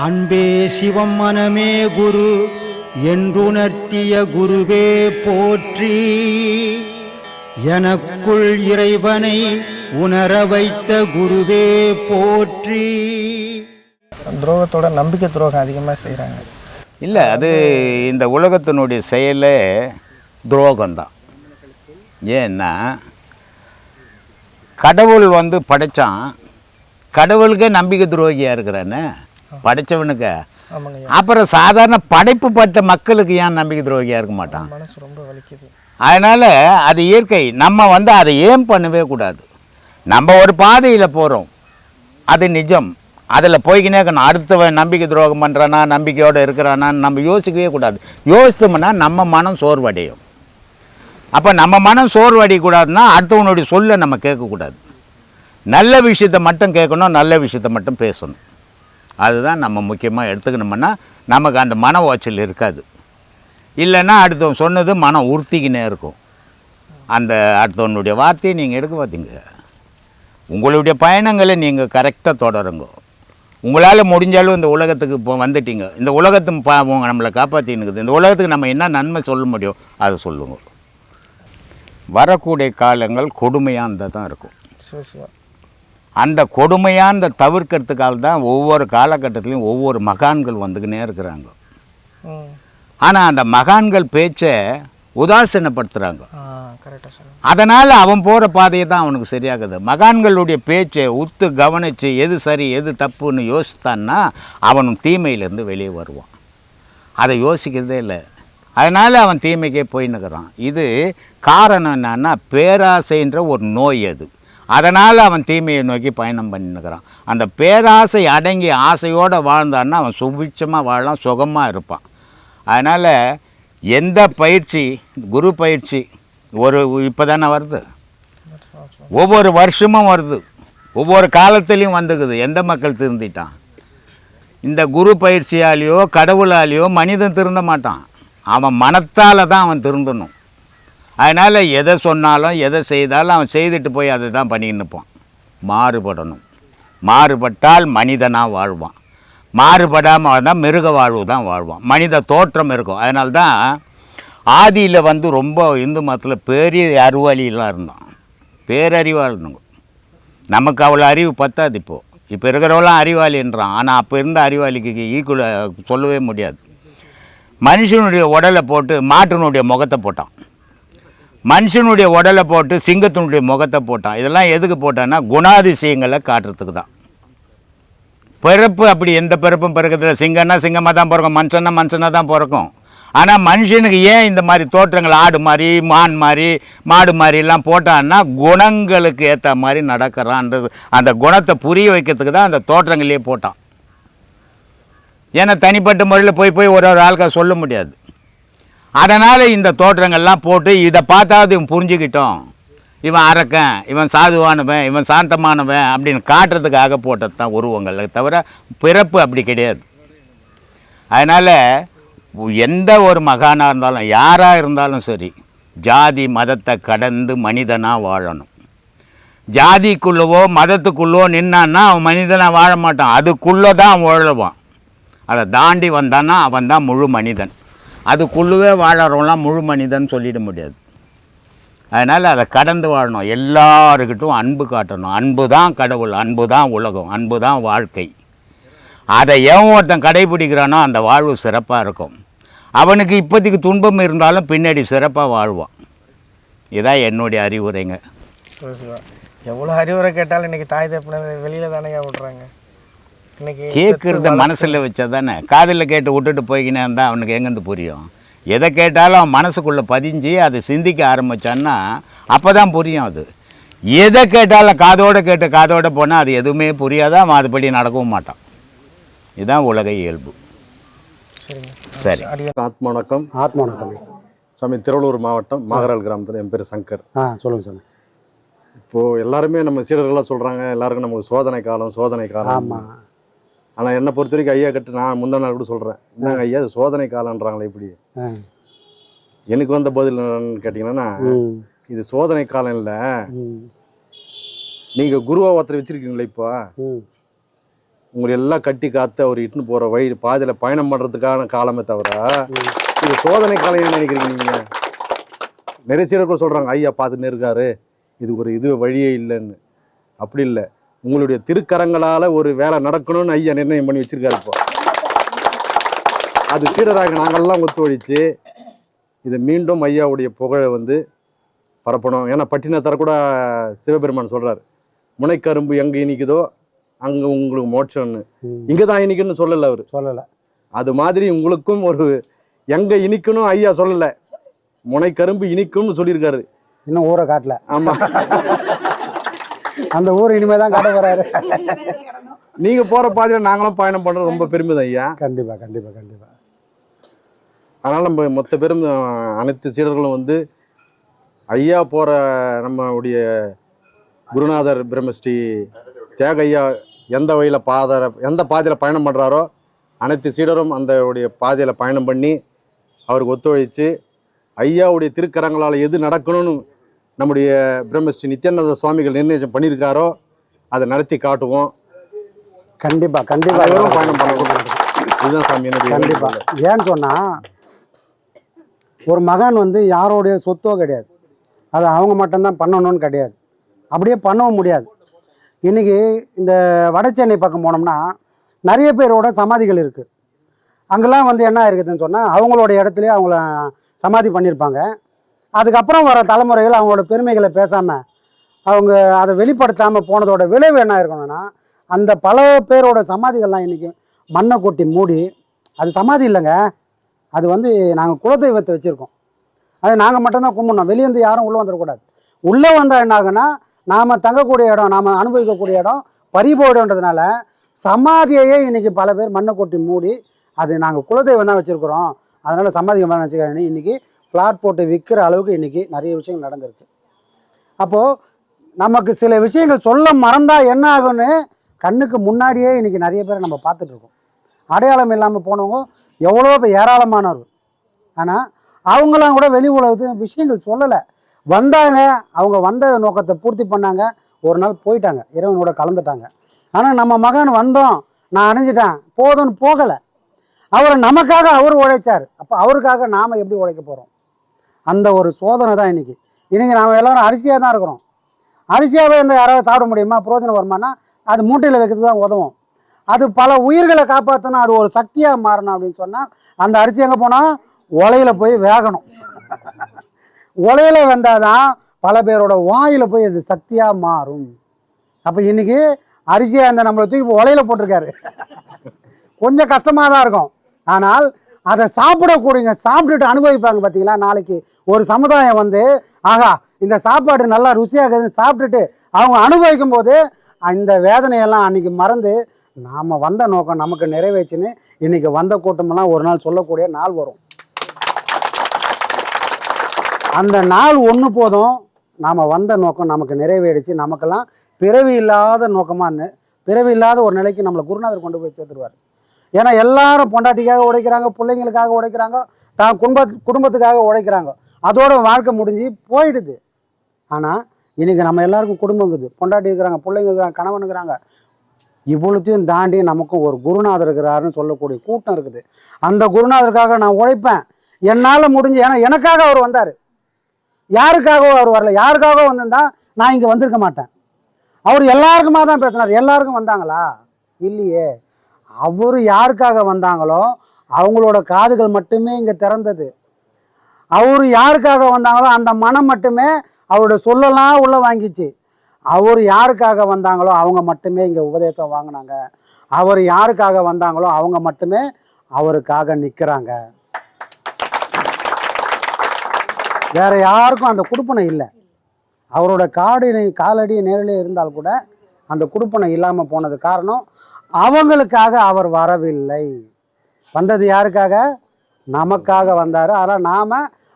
அன்பே சிவம் மனமே குரு என்றுணர்த்திய குருவே போற்றி. எனக்குள் இறைவனை உணர வைத்த குருவே போற்றி. துரோகத்தோட நம்பிக்கை துரோகம் அதிகமாக செய்கிறாங்க. இல்லை, அது இந்த உலகத்தினுடைய செயலே துரோகம்தான். ஏன்னா கடவுள் படைத்தான், கடவுளுக்கே நம்பிக்கை துரோகியாக இருக்கிறானே படைத்தவனுக்கு. அப்புறம் சாதாரண படைப்பு பட்ட மக்களுக்கு ஏன் நம்பிக்கை துரோகியாக இருக்க மாட்டான்? மனசு ரொம்ப வலிக்குது. அதனால் அது இயற்கை. நம்ம அதை ஏன் பண்ணவே கூடாது. நம்ம ஒரு பாதையில் போகிறோம், அது நிஜம். அதில் போய்கினே இருக்கணும். அடுத்தவன் நம்பிக்கை துரோகம் பண்ணுறானா, நம்பிக்கையோடு இருக்கிறானான்னு நம்ம யோசிக்கவே கூடாது. யோசித்தோம்னா நம்ம மனம் சோர்வடையும். அப்போ நம்ம மனம் சோர்வடையக்கூடாதுன்னா அடுத்தவனுடைய சொல்லை நம்ம கேட்கக்கூடாது. நல்ல விஷயத்தை மட்டும் கேட்கணும், நல்ல விஷயத்தை மட்டும் பேசணும். அதுதான் நம்ம முக்கியமாக எடுத்துக்கணும்னா நமக்கு அந்த மன உளைச்சல் இருக்காது. இல்லைன்னா அடுத்தவன் சொன்னது மனம் உறுத்திக்கினே இருக்கும். அந்த அடுத்தவனுடைய வார்த்தையை நீங்கள் எடுக்க பார்த்தீங்க. உங்களுடைய பயணங்களை நீங்கள் கரெக்டாக தொடருங்க. உங்களால் முடிஞ்சாலும் இந்த உலகத்துக்கு இப்போ வந்துட்டீங்க. இந்த உலகத்து நம்மளை காப்பாற்றினுக்குது. இந்த உலகத்துக்கு நம்ம என்ன நன்மை சொல்ல முடியும் அதை சொல்லுங்க. வரக்கூடிய காலங்கள் கொடுமையானதாக தான் இருக்கும். அந்த கொடுமையான தவிர்க்கிறதுக்காக தான் ஒவ்வொரு காலகட்டத்திலையும் ஒவ்வொரு மகான்கள் வந்துக்கினே இருக்கிறாங்க. ஆனால் அந்த மகான்கள் பேச்சை உதாசீனப்படுத்துகிறாங்க. அதனால் அவன் போகிற பாதையை தான் அவனுக்கு சரியாகுது. மகான்களுடைய பேச்சை உத்து கவனித்து எது சரி எது தப்புன்னு யோசித்தான்னா அவன் தீமையிலேருந்து வெளியே வருவான். அதை யோசிக்கிறதே இல்லை. அதனால் அவன் தீமைக்கே போயின்னுக்கிறான். இது காரணம் என்னன்னா பேராசைன்ற ஒரு நோய். அது அதனால் அவன் தீமையை நோக்கி பயணம் பண்ணின்னுக்கிறான். அந்த பேராசை அடங்கி ஆசையோடு வாழ்ந்தான்னா அவன் சுபிட்சமாக வாழலாம், சுகமாக இருப்பான். அதனால் எந்த பயிற்சி, குரு பயிற்சி இப்போ தானே வருது, ஒவ்வொரு வருஷமும் வருது, ஒவ்வொரு காலத்துலேயும் வந்துக்குது. எந்த மக்கள் திருந்திட்டான்? இந்த குரு பயிற்சியாலேயோ கடவுளாலேயோ மனிதன் திருந்த மாட்டான். அவன் மனத்தால் தான் அவன் திருந்தணும். அதனால் எதை சொன்னாலும் எதை செய்தாலும் அவன் செய்துட்டு போய் அதை தான் பண்ணிக்கின்னு இருப்பான். மாறுபடணும். மாறுபட்டால் மனிதனாக வாழ்வான். மாறுபடாமல் வாழ்ந்தால் மிருக வாழ்வு தான் வாழ்வான். மனித தோற்றம் இருக்கும். அதனால்தான் ஆதியில் ரொம்ப இந்து மதத்தில் பெரிய அறிவாளியெல்லாம் இருந்தான், பேரறிவாக இருந்தாங்க. நமக்கு அவ்வளோ அறிவு பத்தாது. இப்போ இருக்கிறவெல்லாம் அறிவாளின்றான். ஆனால் அப்போ இருந்த அறிவாளிக்கு ஈக்குவலாக சொல்லவே முடியாது. மனுஷனுடைய உடலை போட்டு மாட்டினுடைய முகத்தை போட்டான், மனுஷனுடைய உடலை போட்டு சிங்கத்தினுடைய முகத்தை போட்டான். இதெல்லாம் எதுக்கு போட்டான்னா குணாதிசயங்களை காட்டுறதுக்கு தான். பிறப்பு அப்படி எந்த பிறப்பும் பிறக்கிறதுல. சிங்கம்னா சிங்கமாக தான் பிறக்கும், மனுஷன்னா மனுஷனாக தான் பிறக்கும். ஆனால் மனுஷனுக்கு ஏன் இந்த மாதிரி தோற்றங்கள் ஆடு மாதிரி மான் மாதிரி மாடு மாதிரிலாம் போட்டான்னா குணங்களுக்கு ஏற்ற மாதிரி நடக்கிறான்றது அந்த குணத்தை புரிய வைக்கிறதுக்கு தான் அந்த தோற்றங்களே போட்டான். ஏன்னா தனிப்பட்ட முறையில் போய் ஒரு ஆளுக்காக சொல்ல முடியாது. அதனால் இந்த தோற்றங்கள்லாம் போட்டு இதை பார்த்தாவது இவன் புரிஞ்சுக்கிட்டோம், இவன் அரக்கன், இவன் சாதுவானவன், இவன் சாந்தமானவன் அப்படின்னு காட்டுறதுக்காக போட்டது தான் உருவங்கள். தவிர பிறப்பு அப்படி கிடையாது. அதனால் எந்த ஒரு மகானாக இருந்தாலும் யாராக இருந்தாலும் சரி ஜாதி மதத்தை கடந்து மனிதனாக வாழணும். ஜாதிக்குள்ளவோ மதத்துக்குள்ளோ நின்னான்னா அவன் மனிதனாக வாழ மாட்டான். அதுக்குள்ளே தான் அவன் வாழுவான். அதை தாண்டி வந்தான்னா அவன் தான் முழு மனிதன். அதுக்குள்ளவே வாழறவங்களாம் முழு மனிதன் சொல்லிட முடியாது. அதனால் அதை கடந்து வாழணும். எல்லாருக்கிட்டும் அன்பு காட்டணும். அன்பு தான் கடவுள், அன்பு தான் உலகம், அன்பு தான் வாழ்க்கை. அதை எவன் ஒருத்தன் கடைபிடிக்கிறானோ அந்த வாழ்வு சிறப்பாக இருக்கும். அவனுக்கு இப்போதைக்கு துன்பம் இருந்தாலும் பின்னாடி சிறப்பாக வாழ்வான். இதுதான் என்னுடைய அறிவுரைங்க. எவ்வளோ அறிவுரை கேட்டாலும் இன்றைக்கி தாய் தப்பின வெளியில் தானே விட்றாங்க. இன்றைக்கி கேட்குறத மனசில் வச்சா தானே. காதில் கேட்டு விட்டுட்டு போய்க்கினே இருந்தால் அவனுக்கு எங்கேருந்து புரியும்? எதை கேட்டாலும் அவன் மனசுக்குள்ளே பதிஞ்சு அதை சிந்திக்க ஆரம்பித்தான்னா அப்போ தான் புரியும். அது எதை கேட்டாலும் காதோடு கேட்டு காதோடு போனால் அது எதுவுமே புரியாதான், அவன் அதுபடி நடக்கவும் மாட்டான். இதுதான் உலக இயல்பு. சரி, ஆத்மா வணக்கம். ஆத்மா வணக்கம் சாமி. திருவள்ளூர் மாவட்டம் மாகரால் கிராமத்தில் என் பேர் சங்கர். சொல்லுங்கள் சாமி. இப்போது எல்லாருமே நம்ம சீடர்களாக சொல்கிறாங்க, எல்லாருக்கும் நமக்கு சோதனை காலம் சோதனை காலம். ஆமாம். ஆனால் என்னை பொறுத்த வரைக்கும் ஐயா கட்டு நான் முந்தின நாள் கூட சொல்கிறேன், என்னங்க ஐயா சோதனை காலன்றாங்களே இப்படி. எனக்கு வந்த பதில் என்னன்னு கேட்டிங்கன்னா, இது சோதனை காலம் இல்லை, நீங்கள் குருவா ஒருத்தர் வச்சுருக்கீங்களே இப்போ உங்களை எல்லாம் கட்டி காத்து அவர் இட்டுன்னு போகிற வழி பாதையில் பயணம் பண்ணுறதுக்கான காலமே தவிர இது சோதனை காலம் என்ன நினைக்கிறீங்க நீங்கள்? நிறைய சீடர்கள் சொல்கிறாங்க ஐயா பார்த்துன்னு இருக்காரு, இது ஒரு இது வழியே இல்லைன்னு. அப்படி இல்லை, உங்களுடைய திருக்கரங்களால் ஒரு வேலை நடக்கணும்னு ஐயா நிர்ணயம் பண்ணி வச்சுருக்காரு. இப்போ அது சீடராக நாங்கள்லாம் ஒத்துழைச்சு இதை மீண்டும் ஐயாவுடைய புகழை வந்து பரப்பணும். ஏன்னா பட்டினத்தார் கூட சிவபெருமான் சொல்கிறார், முனைக்கரும்பு எங்கே இனிக்குதோ அங்கே உங்களுக்கு மோட்சம்னு. இங்கே தான் இனிக்குன்னு சொல்லலை, அவர் சொல்லலை. அது மாதிரி உங்களுக்கும் ஒரு எங்கே இனிக்கணும் ஐயா சொல்லலை, முனைக்கரும்பு இனிக்கும்னு சொல்லியிருக்காரு. இன்னும் ஊரை காட்டல. ஆமாம், அந்த ஊர் இனிமேல் தான் காட்ட போகிறாரு. நீங்கள் போகிற பாதையில் நாங்களும் பயணம் பண்ணுறது ரொம்ப பெருமைதான் ஐயா. கண்டிப்பாக கண்டிப்பாக கண்டிப்பாக. அதனால் நம்ம மொத்த பேரும் அனைத்து சீடர்களும் வந்து ஐயா போகிற நம்முடைய குருநாதர் பிரம்மஸ்ரீ தியாக ஐயா எந்த வழியில் எந்த பாதையில் பயணம் பண்ணுறாரோ அனைத்து சீடரும் அந்த உடைய பாதையில் பயணம் பண்ணி அவருக்கு ஒத்துழைச்சு ஐயாவுடைய திருக்கரங்களால் எது நடக்கணும்னு நம்முடைய பிரம்மஸ்ரீ நித்யானந்த சுவாமிகள் நிர்ணயம் பண்ணியிருக்காரோ அதை நடத்தி காட்டுவோம். கண்டிப்பாக கண்டிப்பாக பயணம் பண்ணணும். இதுதான் சாமி என்னுடைய. கண்டிப்பாக. ஏன்னு சொன்னால் ஒரு மகன் வந்து யாரோடைய சொத்தோ கிடையாது, அது அவங்க மட்டும்தான் பண்ணணும்னு கிடையாது, அப்படியே பண்ணவும் முடியாது. இன்றைக்கி இந்த வட சென்னை பக்கம் போனோம்னா நிறைய பேரோட சமாதிகள் இருக்குது. அங்கெல்லாம் வந்து என்ன இருக்குதுன்னு சொன்னால் அவங்களோட இடத்துலையே அவங்கள சமாதி பண்ணியிருப்பாங்க. அதுக்கப்புறம் வர தலைமுறைகள் அவங்களோட பெருமைகளை பேசாமல் அவங்க அதை வெளிப்படுத்தாமல் போனதோட விளைவு என்ன இருக்கணும்னா அந்த பல பேரோட சமாதிகள்லாம் இன்றைக்கி மண்ணை கொட்டி மூடி, அது சமாதி இல்லைங்க, அது வந்து நாங்கள் குலதெய்வத்தை வச்சுருக்கோம், அது நாங்கள் மட்டும்தான் கும்பிடணும், வெளியேருந்து யாரும் உள்ளே வந்துடக்கூடாது. உள்ளே வந்தால் என்ன ஆகுன்னா நாம் தங்கக்கூடிய இடம், நாம் அனுபவிக்கக்கூடிய இடம் பறிபோயிடுன்றதுனால சமாதியையே இன்றைக்கி பல பேர் மண்ணை கொட்டி மூடி அது நாங்கள் குலதெய்வம் தான் வச்சுருக்குறோம், அதனால் சமாதி மேலே வச்சுக்கிறேன் இன்றைக்கி ஃப்ளாட் போட்டு விற்கிற அளவுக்கு இன்றைக்கி நிறைய விஷயங்கள் நடந்திருக்கு. அப்போது நமக்கு சில விஷயங்கள் சொல்ல மறந்தால் என்ன ஆகும்னு கண்ணுக்கு முன்னாடியே இன்றைக்கி நிறைய பேரை நம்ம பார்த்துட்ருக்கோம். அடையாளம் இல்லாமல் போனவங்க எவ்வளோ பேர் ஏராளமானவர்கள். ஆனால் அவங்களாம் கூட வெளி உலகத்து விஷயங்கள் சொல்லலை. வந்தாங்க, அவங்க வந்த நோக்கத்தை பூர்த்தி பண்ணாங்க, ஒரு நாள் போயிட்டாங்க, இறைவனோட கலந்துட்டாங்க. ஆனால் நம்ம மகன் வந்தோம், நான் அடைஞ்சிட்டேன் போதும்னு போகலை. அவர் நமக்காக அவர் உழைச்சார். அப்போ அவருக்காக நாம் எப்படி உழைக்க போகிறோம்? அந்த ஒரு சோதனை தான் இன்றைக்கி. நாம் எல்லோரும் அரிசியாக தான் இருக்கிறோம். அரிசியாகவே இருந்தால் யாராவது சாப்பிட முடியுமா? பிரயோஜனம் வருமானா? அது மூட்டையில் வைக்கிறது தான் உதவும். அது பல உயிர்களை காப்பாற்றணும், அது ஒரு சக்தியாக மாறணும் அப்படின்னு சொன்னால் அந்த அரிசி எங்கே போனால் உலையில் போய் வேகணும். உலையில் வெந்தால் தான் பல பேரோட வாயில் போய் அது சக்தியாக மாறும். அப்போ இன்றைக்கி அரிசியாக இருந்த நம்மளை தூக்கி உலையில் போட்டிருக்காரு. கொஞ்சம் கஷ்டமாக தான் இருக்கும், ஆனால் அதை சாப்பிடக்கூடியங்க சாப்பிட்டுட்டு அனுபவிப்பாங்க. பார்த்தீங்களா, நாளைக்கு ஒரு சமுதாயம் வந்து ஆகா இந்த சாப்பாடு நல்லா ருசியாகுதுன்னு சாப்பிட்டுட்டு அவங்க அனுபவிக்கும் போது இந்த வேதனையெல்லாம் அன்றைக்கி மறந்து நாம் வந்த நோக்கம் நமக்கு நிறைவேச்சுன்னு இன்றைக்கி வந்த கூட்டமெல்லாம் ஒரு நாள் சொல்லக்கூடிய நாள் வரும். அந்த நாள் ஒன்று போதும், நாம் வந்த நோக்கம் நமக்கு நிறைவேறிச்சு, நமக்கெல்லாம் பிறவி இல்லாத நோக்கமாக பிறவி இல்லாத ஒரு நிலைக்கு நம்மளை குருநாதர் கொண்டு போய் சேர்த்துருவார். ஏன்னா எல்லாரும் பொண்டாட்டிக்காக உழைக்கிறாங்க, பிள்ளைங்களுக்காக உழைக்கிறாங்க, தான் குடும்பத்துக்காக உழைக்கிறாங்க, அதோட வாழ்க்கை முடிஞ்சு போயிடுது. ஆனால் இன்றைக்கி நம்ம எல்லாருக்கும் குடும்பம் இருக்குது, பொண்டாட்டி இருக்கிறாங்க, பிள்ளைங்க இருக்கிறாங்க, கணவன் இருக்கிறாங்க. இவ்வளோத்தையும் தாண்டி நமக்கும் ஒரு குருநாதர் இருக்கிறாருன்னு சொல்லக்கூடிய கூட்டம் இருக்குது. அந்த குருநாதருக்காக நான் உழைப்பேன், என்னால் முடிஞ்சு. ஏன்னா எனக்காக அவர் வந்தார், யாருக்காகவும் அவர் வரல. யாருக்காகவும் வந்திருந்தா நான் இங்கே வந்திருக்க மாட்டேன். அவர் எல்லாருக்குமா தான் பேசினார். எல்லாருக்கும் வந்தாங்களா? இல்லையே. அவர் யாருக்காக வந்தாங்களோ அவங்களோட காதுகள் மட்டுமே இங்கே திறந்தது. அவர் யாருக்காக வந்தாங்களோ அந்த மனம் மட்டுமே அவரோட சொல்லலாம் உள்ளே வாங்கிச்சு. அவர் யாருக்காக வந்தாங்களோ அவங்க மட்டுமே இங்கே உபதேசம் வாங்கினாங்க. அவர் யாருக்காக வந்தாங்களோ அவங்க மட்டுமே அவருக்காக நிற்கிறாங்க. வேற யாருக்கும் அந்த குடுப்பனை இல்லை. அவரோட காலடி நேரிலே இருந்தால் கூட அந்த குடுப்பனை இல்லாமல் போனது காரணம் அவங்களுக்காக அவர் வரவில்லை. வந்தது யாருக்காக? நமக்காக வந்தார். ஆனால் நாம்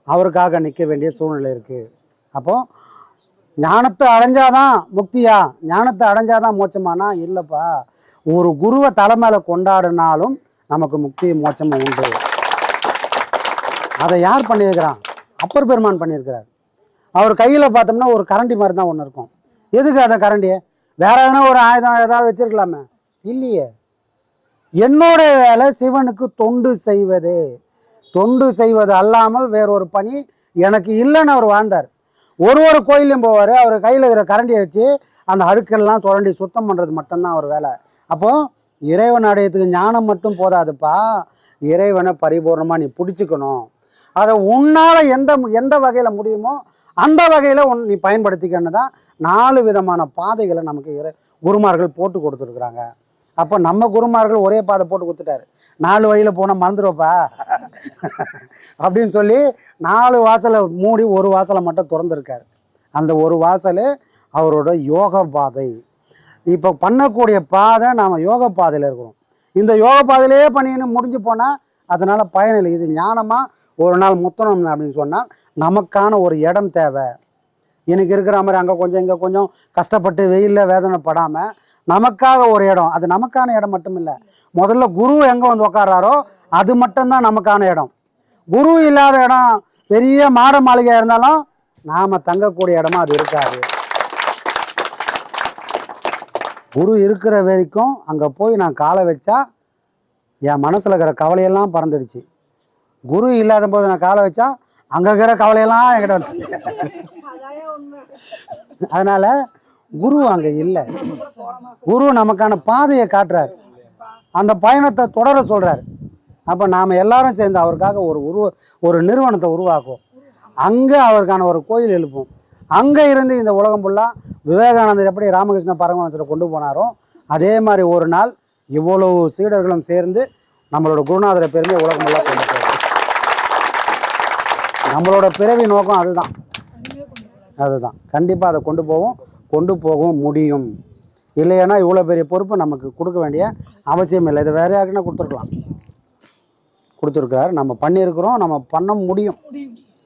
அவருக்காக நிற்க வேண்டிய சூழ்நிலை இருக்குது. அப்போது ஞானத்தை அடைஞ்சாதான் முக்தியா, ஞானத்தை அடைஞ்சாதான் மோட்சமானா? இல்லைப்பா, ஒரு குருவை தலைமையில கொண்டாடினாலும் நமக்கு முக்தி மோட்சமும் உண்டு. அதை யார் பண்ணியிருக்கிறான்? அப்பர் பெருமான் பண்ணியிருக்கிறார். அவர் கையில் பார்த்தோம்னா ஒரு கரண்டி மாதிரி தான் ஒன்று இருக்கும். எதுக்கு அதை கரண்டி? வேற எதனா ஒரு ஆயுதம் ஏதாவது வச்சிருக்கலாமே? இல்லையே. என்னோட வேலை சிவனுக்கு தொண்டு செய்வது. தொண்டு செய்வது அல்லாமல் வேறொரு பணி எனக்கு இல்லைன்னு அவர் வாழ்ந்தார். ஒரு கோயிலையும் போவார். அவர் கையில் இருக்கிற கரண்டியை வச்சு அந்த அழுக்கெல்லாம் சுரண்டி சுத்தம் பண்ணுறது மட்டும்தான் அவர் வேலை. அப்போது இறைவன் அடையத்துக்கு ஞானம் மட்டும் போதாதுப்பா, இறைவனை பரிபூர்ணமாக நீ பிடிச்சிக்கணும். அதை உன்னால் எந்த வகையில் முடியுமோ அந்த வகையில் நீ பயன்படுத்திக்கன்னு தான் 4 விதமான பாதைகளை நமக்கு குருமார்கள் போட்டு கொடுத்துருக்குறாங்க. அப்போ நம்ம குருமார்கள் ஒரே பாதை போட்டு கொடுத்துட்டாரு. 4 வழியில் போனால் மறந்துடுவப்பா அப்படின்னு சொல்லி 4 வாசலை மூடி ஒரு வாசலை மட்டும் திறந்துருக்காரு. அந்த ஒரு வாசல் அவரோட யோக பாதை. இப்போ பண்ணக்கூடிய பாதை நாம் யோக பாதையில் இருக்கிறோம். இந்த யோக பாதையிலே பண்ணின்னு முடிஞ்சு போனால் அதனால் பயனில்லை. இது ஞானமாக ஒரு நாள் முத்தணும் அப்படின்னு சொன்னால் நமக்கான ஒரு இடம் தேவை. எனக்கு இருக்கிற மாதிரி அங்கே கொஞ்சம் இங்கே கொஞ்சம் கஷ்டப்பட்டு வெயிலில் வேதனைப்படாமல் நமக்காக ஒரு இடம். அது நமக்கான இடம் மட்டும் இல்லை, முதல்ல குரு எங்கே வந்து உக்காராரோ அது மட்டும்தான் நமக்கான இடம். குரு இல்லாத இடம் பெரிய மாட மாளிகையாக இருந்தாலும் நாம் தங்கக்கூடிய இடமா அது இருக்காது. குரு இருக்கிற வரைக்கும் அங்கே போய் நான் காலை வச்சா என் மனசில் இருக்கிற கவலையெல்லாம் பறந்துடுச்சு. குரு இல்லாத போது நான் காலை வச்சா அங்கே இருக்கிற கவலையெல்லாம் என்கிட்ட வந்துச்சு. அதனால் குரு அங்கே இல்லை. குரு நமக்கான பாதையை காட்டுறார், அந்த பயணத்தை தொடர சொல்கிறார். அப்போ நாம் எல்லாரும் சேர்ந்து அவருக்காக ஒரு நிறுவனத்தை உருவாக்குவோம். அங்கே அவருக்கான ஒரு கோயில் எழுப்போம். அங்கே இருந்து இந்த உலகம் ஃபுல்லாக விவேகானந்தர் எப்படி ராமகிருஷ்ண பரமஹம்சரை கொண்டு போனாரோ அதே மாதிரி ஒரு நாள் இவ்வளவு சீடர்களும் சேர்ந்து நம்மளோட குருநாதரை பெருமையை உலகம் ஃபுல்லாக கொண்டு போகிறோம். நம்மளோட பிறவி நோக்கம் அதுதான். கண்டிப்பாக அதை கொண்டு போகவும் முடியும். இல்லைன்னா இவ்வளோ பெரிய பொறுப்பு நமக்கு கொடுக்க வேண்டிய அவசியம் இல்லை. இதை வேறு யாருக்குன்னா கொடுத்துருக்காரு. நம்ம பண்ணியிருக்கிறோம், நம்ம பண்ண முடியும்.